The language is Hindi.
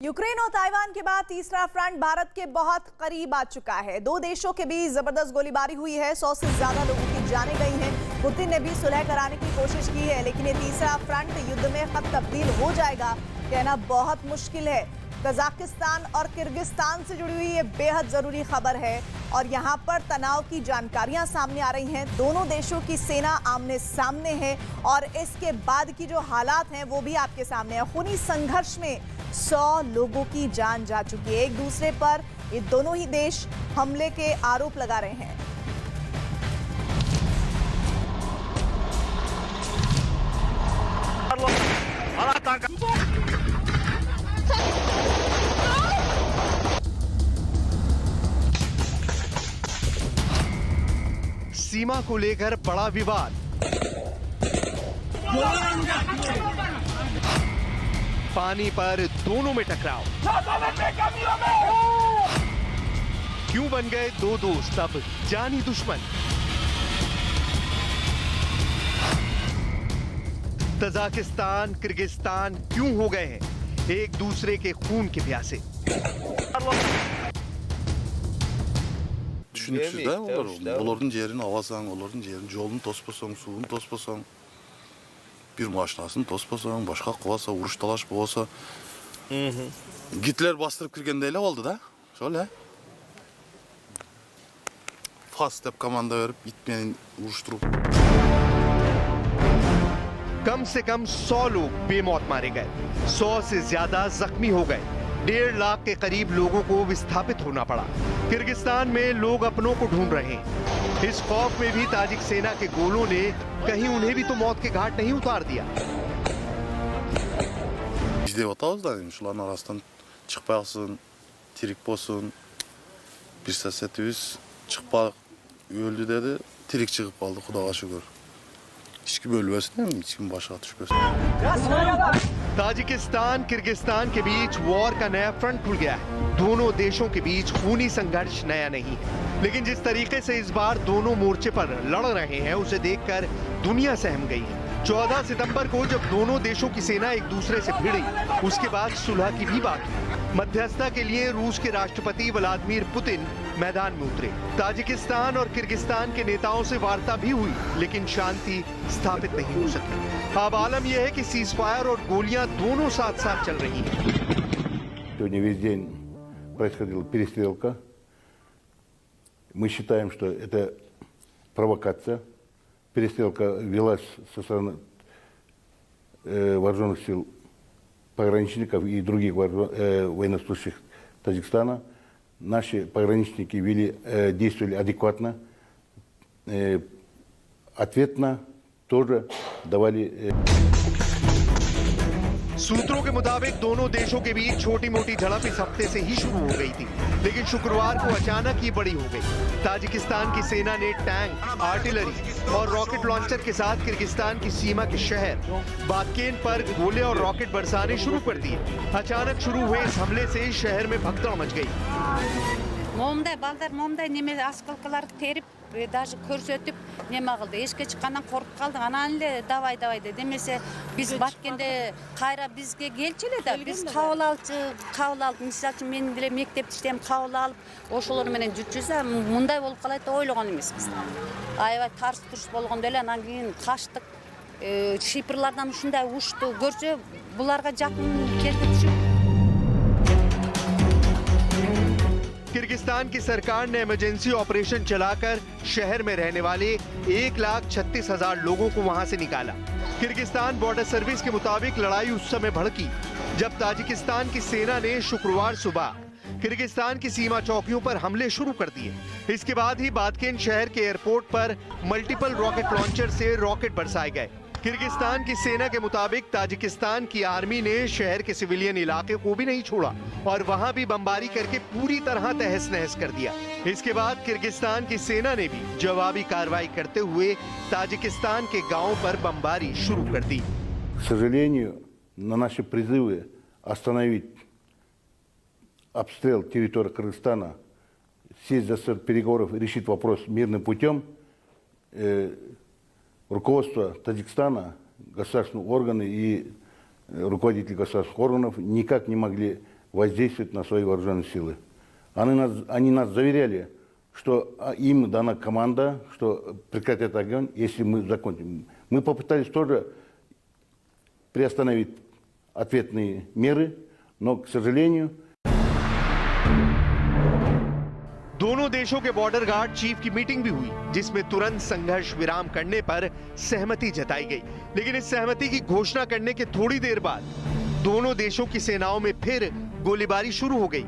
यूक्रेन और ताइवान के बाद तीसरा फ्रंट भारत के बहुत करीब आ चुका है। दो देशों के बीच जबरदस्त गोलीबारी हुई है। 100 से ज्यादा लोगों की जानें गई हैं। पुतिन ने भी सुलह कराने की कोशिश की है, लेकिन ये तीसरा फ्रंट युद्ध में कब तब्दील हो जाएगा कहना बहुत मुश्किल है। कजाकिस्तान और किर्गिस्तान से जुड़ी हुई ये बेहद जरूरी खबर है और यहाँ पर तनाव की जानकारियां सामने आ रही हैं। दोनों देशों की सेना आमने सामने है और इसके बाद की जो हालात हैं वो भी आपके सामने है। खूनी संघर्ष में 100 लोगों की जान जा चुकी है। एक दूसरे पर ये दोनों ही देश हमले के आरोप लगा रहे हैं। सीमा को लेकर बड़ा विवाद। पानी पर दोनों में टकराव। क्यों बन गए दो दोस्त अब जानी दुश्मन? तजाकिस्तान किर्गिस्तान क्यों हो गए हैं एक दूसरे के खून के प्यासे? Düşünüksüz de onlar. Onların ciğerini avasan, onların ciğerini yolunu tospasan, suyunu tospasan, bir maşinasını tospasan, başka kıvasa, vuruş talaş boğasa. Gitler bastırıp kirgen öyle oldu da. Şöyle. Fast step komanda verip gitmeyen vuruşturup. कम से कम 100 लोग बेमौत मारे गए, 100 से ज्यादा जख्मी हो गए, 1.5 लाख के करीब लोगों को विस्थापित होना पड़ा। किर्गिस्तान में लोग अपनों को ढूंढ रहे हैं। इस खौफ में भी ताजिक सेना के गोलों ने कहीं उन्हें भी तो मौत के घाट नहीं उतार दिया। Biz de otağız da şuların arasından çıkmayasın, tirik bolsun. Bir ses etimiz çıkmak öldü dedi, tirik çıkıp kaldı Xudoga şükür. Hiç kim ölmesin, hiç kim başa düşmesin. Tajikistan Kyrgyzstan के बीच वॉर का नया फ्रंट खुल गया है। दोनों देशों के बीच खूनी संघर्ष नया नहीं है, लेकिन जिस तरीके से इस बार दोनों मोर्चे पर लड़ रहे हैं उसे देखकर दुनिया सहम गई है। 14 सितंबर को जब दोनों देशों की सेना एक दूसरे से भिड़ी, उसके बाद सुलह की भी बात हुई। मध्यस्थता के लिए रूस के राष्ट्रपति व्लादिमीर पुतिन मैदान में उतरे। ताजिकिस्तान और किर्गिस्तान के नेताओं से वार्ता भी हुई, लेकिन शांति स्थापित नहीं हो सकी। अब आलम यह है कि सीजफायर और गोलियां दोनों साथ साथ चल रही हैं। Сегодня весь день происходила перестрелка. Мы считаем, что это провокация. Перестрелка велась со стороны вооруженных сил пограничников и других военнослужащих Таджикистана. Наши пограничники действовали адекватно, ответно тоже давали. सूत्रों के मुताबिक दोनों देशों के बीच छोटी मोटी झड़प इस हफ्ते से ही शुरू हो गई थी, लेकिन शुक्रवार को अचानक ये बड़ी हो गई। ताजिकिस्तान की सेना ने टैंक, आर्टिलरी और रॉकेट लॉन्चर के साथ किर्गिस्तान की सीमा के शहर बातकेन पर गोले और रॉकेट बरसाने शुरू कर दिए। अचानक शुरू हुए इस हमले से शहर में भगदड़ मच गई। Momday balдар momday неме аскалкалар терип, даже көрсөтүп неме кылды. Эшке чыккандан коркуп калдык. Анан эле давай деп демесе биз баткенде кайра бизге келчү да. Биз кабыл алып, мисалы үчүн мен деле мектепте иштейм, кабыл алып, ошолор менен жүрчүсө мындай болуп калат деп ойлогон эмеспиз. Аябай тарс туруш болгондо эле анан кийин качтык. Шипрлардан ушундай ушту көрсө буларга жакын келди түшүп. किर्गिस्तान की सरकार ने इमरजेंसी ऑपरेशन चलाकर शहर में रहने वाले 1,36,000 लोगों को वहां से निकाला। किर्गिस्तान बॉर्डर सर्विस के मुताबिक लड़ाई उस समय भड़की जब ताजिकिस्तान की सेना ने शुक्रवार सुबह किर्गिस्तान की सीमा चौकियों पर हमले शुरू कर दिए। इसके बाद ही बातकेन शहर के एयरपोर्ट पर मल्टीपल रॉकेट लॉन्चर से रॉकेट बरसाए गए। किर्गिस्तान की सेना के मुताबिक ताजिकिस्तान की आर्मी ने शहर के सिविलियन इलाके को भी नहीं छोड़ा और वहां भी बमबारी करके पूरी तरह तहस नहस कर दिया। इसके बाद किर्गिस्तान की सेना ने भी जवाबी कार्रवाई करते हुए ताजिकिस्तान के गांवों पर बमबारी शुरू कर दी। К сожалению, на наши призывы остановить обстрел территории Кыргызстана, сесть за стол переговоров и решить вопрос мирным путем, руководство Таджикистана, государственные органы и руководители государственных органов никак не могли воздействовать на свои вооруженные силы. Они нас заверяли, что им дана команда, что прекратят огонь, если мы закончим. Мы попытались тоже приостановить ответные меры, но, к сожалению, दोनों देशों के बॉर्डर गार्ड चीफ की मीटिंग भी हुई, जिसमें तुरंत संघर्ष विराम करने पर सहमति जताई गई। लेकिन इस सहमति की घोषणा करने के थोड़ी देर बाद दोनों देशों की सेनाओं में फिर गोलीबारी शुरू हो गई।